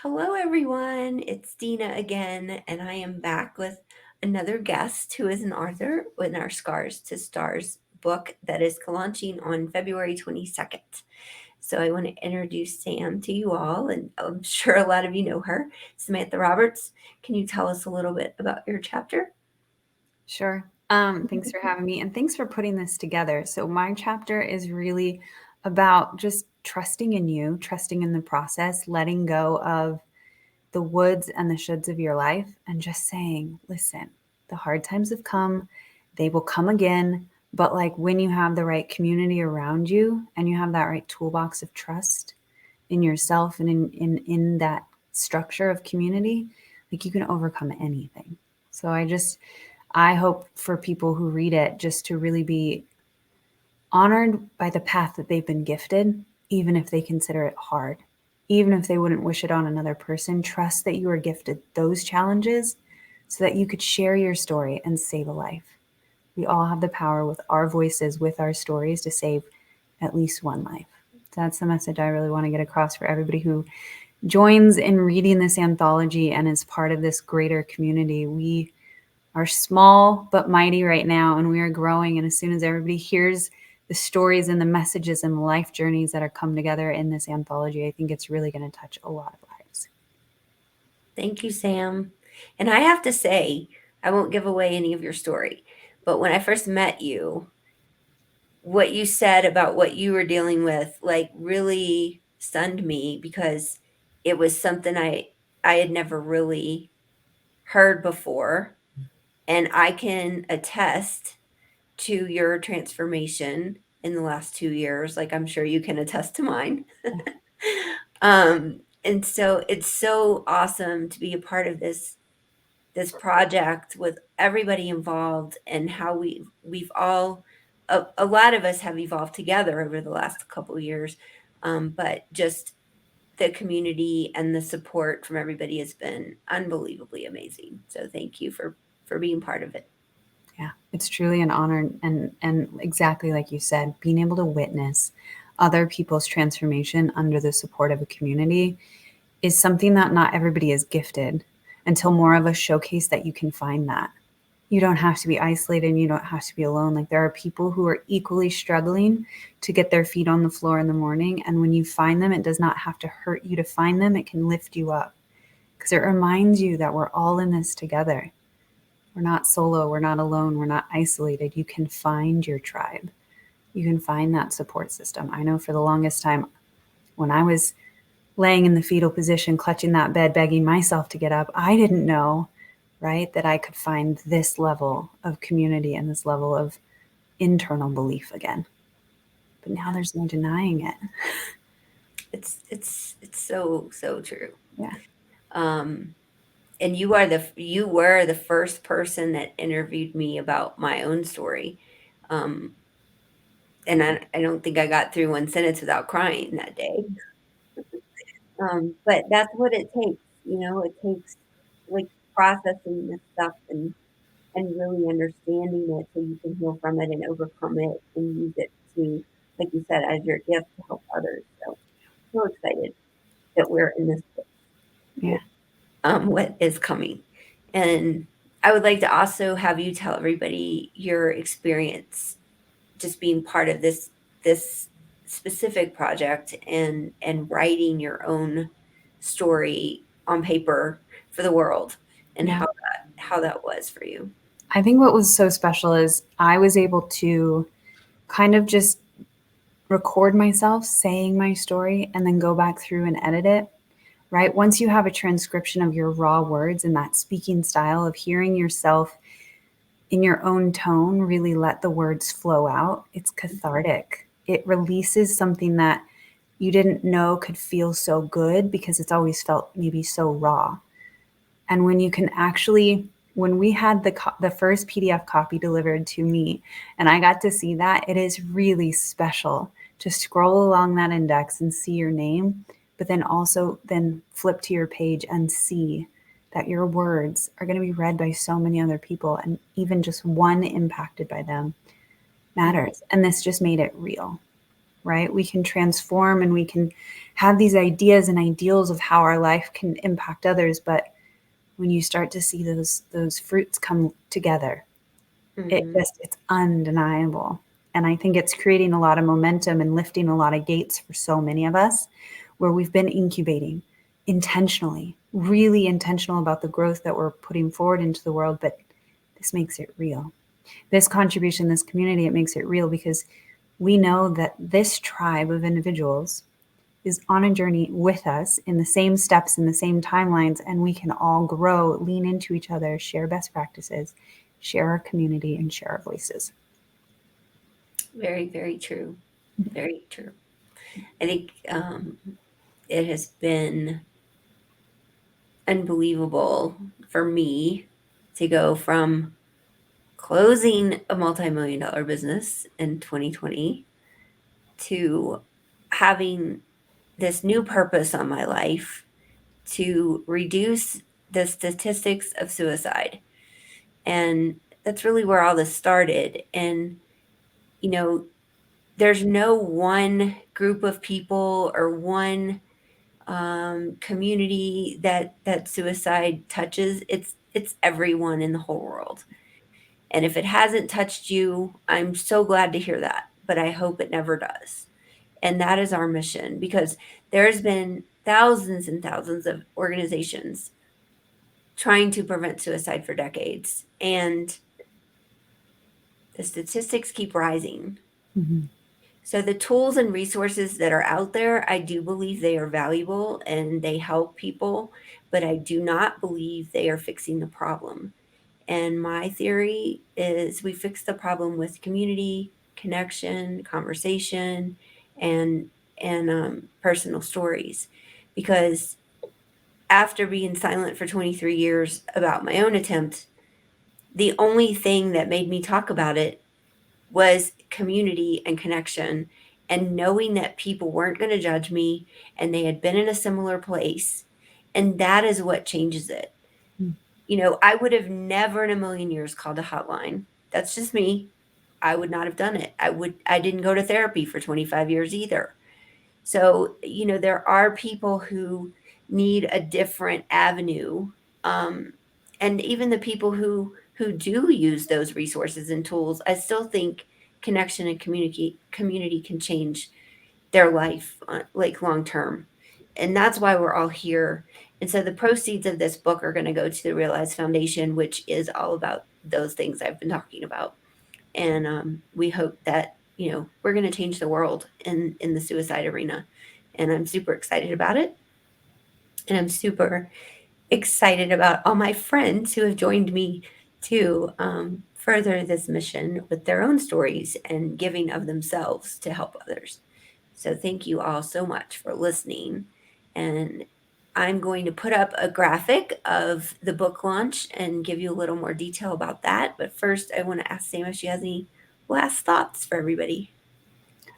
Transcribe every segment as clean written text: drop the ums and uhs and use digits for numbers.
Hello, everyone. It's Dina again, and I am back with another guest who is an author in our Scars to Stars book that is launching on February 22nd. So I want to introduce Sam to you all, and I'm sure a lot of you know her. Samantha Roberts, can you tell us a little bit about your chapter? Sure. Thanks for having me and thanks for putting this together. So my chapter is really about just trusting in you, trusting in the process, letting go of the woulds and the shoulds of your life and just saying, listen, the hard times have come, they will come again. But like when you have the right community around you and you have that right toolbox of trust in yourself and in that structure of community, like you can overcome anything. So I hope for people who read it just to really be honored by the path that they've been gifted, even if they consider it hard, even if they wouldn't wish it on another person. Trust that you are gifted those challenges so that you could share your story and save a life. We all have the power with our voices, with our stories, to save at least one life. That's the message I really want to get across for everybody who joins in reading this anthology and is part of this greater community. We are small but mighty right now, and we are growing. And as soon as everybody hears the stories and the messages and the life journeys that are come together in this anthology, I think it's really going to touch a lot of lives. Thank you, Sam. And I have to say, I won't give away any of your story, but when I first met you, what you said about what you were dealing with like really stunned me because it was something I had never really heard before, and I can attest to your transformation in the last 2 years, like I'm sure you can attest to mine. And so it's so awesome to be a part of this project with everybody involved, and how we've all a lot of us have evolved together over the last couple of years, but just the community and the support from everybody has been unbelievably amazing. So thank you for being part of it. Yeah, it's truly an honor, and exactly like you said, being able to witness other people's transformation under the support of a community is something that not everybody is gifted until more of us showcase that you can find that. You don't have to be isolated and you don't have to be alone. Like there are people who are equally struggling to get their feet on the floor in the morning. And when you find them, it does not have to hurt you to find them. It can lift you up because it reminds you that we're all in this together. We're not solo. We're not alone. We're not isolated. You can find your tribe. You can find that support system. I know for the longest time when I was laying in the fetal position, clutching that bed, begging myself to get up, I didn't know, right, that I could find this level of community and this level of internal belief again. But now there's no denying it. It's so true. Yeah. Um, and you were the first person that interviewed me about my own story. Um, and I don't think I got through one sentence without crying that day. But that's what it takes, it takes like processing this stuff and really understanding it so you can heal from it and overcome it and use it to, like you said, as your gift to help others. So excited that we're in this place Yeah. with what is coming. And I would like to also have you tell everybody your experience just being part of this specific project and writing your own story on paper for the world, and Yeah. how that was for you. I think what was so special is I was able to kind of just record myself saying my story and then go back through and edit it, right? Once you have a transcription of your raw words and that speaking style of hearing yourself in your own tone, really let the words flow out, it's cathartic. It releases something that you didn't know could feel so good because it's always felt maybe so raw. And when you can actually, when we had the first PDF copy delivered to me, and I got to see that, it is really special to scroll along that index and see your name, but then also then flip to your page and see that your words are going to be read by so many other people, and even just one impacted by them matters. And this just made it real. right? We can transform and we can have these ideas and ideals of how our life can impact others. But when you start to see those fruits come together, it's undeniable. And I think it's creating a lot of momentum and lifting a lot of gates for so many of us where we've been incubating intentionally, really intentional about the growth that we're putting forward into the world. But this makes it real. This contribution, this community, it makes it real because we know that this tribe of individuals is on a journey with us in the same steps, in the same timelines, and we can all grow, lean into each other, share best practices, share our community, and share our voices. Very, very true. Very true. I think it has been unbelievable for me to go from closing a multi-million-dollar business in 2020 to having this new purpose on my life to reduce the statistics of suicide. And that's really where all this started. And, you know, there's no one group of people or one community that suicide touches. It's everyone in the whole world. And if it hasn't touched you, I'm so glad to hear that, but I hope it never does. And that is our mission because there's been thousands and thousands of organizations trying to prevent suicide for decades, and the statistics keep rising. Mm-hmm. So the tools and resources that are out there, I do believe they are valuable and they help people, but I do not believe they are fixing the problem. And my theory is we fix the problem with community, connection, conversation, and personal stories. Because after being silent for 23 years about my own attempt, the only thing that made me talk about it was community and connection and knowing that people weren't going to judge me and they had been in a similar place. And that is what changes it. You know, I would have never in a million years called a hotline. That's just me. I would not have done it. I didn't go to therapy for 25 years either. So, you know, there are people who need a different avenue. Um, and even the people who do use those resources and tools, I still think connection and community can change their life like long term. And that's why we're all here. And so the proceeds of this book are going to go to the Realize Foundation, which is all about those things I've been talking about. And we hope that, you know, we're going to change the world in the suicide arena. And I'm super excited about it. And I'm super excited about all my friends who have joined me to further this mission with their own stories and giving of themselves to help others. So thank you all so much for listening. And I'm going to put up a graphic of the book launch and give you a little more detail about that. But first, I want to ask Sam if she has any last thoughts for everybody.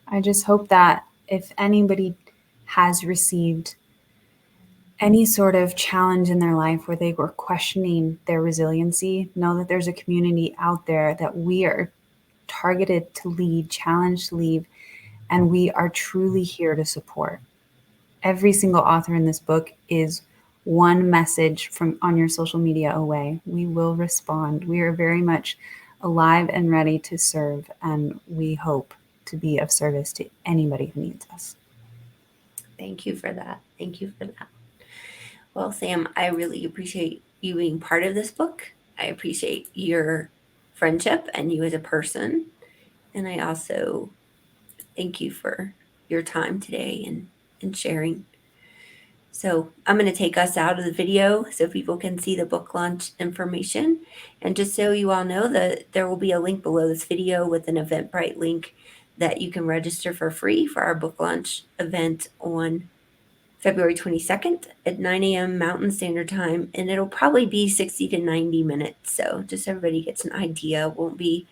I just hope that if anybody has received any sort of challenge in their life where they were questioning their resiliency, know that there's a community out there that we are targeted to lead, challenged to lead, and we are truly here to support. Every single author in this book is one message from on your social media away. We will respond. We are very much alive and ready to serve, and we hope to be of service to anybody who needs us. Thank you for that. Thank you for that. Well, Sam, I really appreciate you being part of this book. I appreciate your friendship and you as a person. And I also thank you for your time today and sharing. So I'm going to take us out of the video so people can see the book launch information. And just so you all know that there will be a link below this video with an Eventbrite link that you can register for free for our book launch event on February 22nd at 9 a.m. Mountain Standard Time. And it'll probably be 60 to 90 minutes. So just so everybody gets an idea, it won't be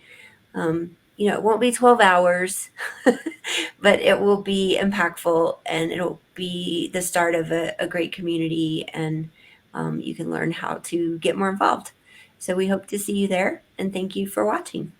it won't be 12 hours, but it will be impactful and it'll be the start of a great community and you can learn how to get more involved. So we hope to see you there and thank you for watching.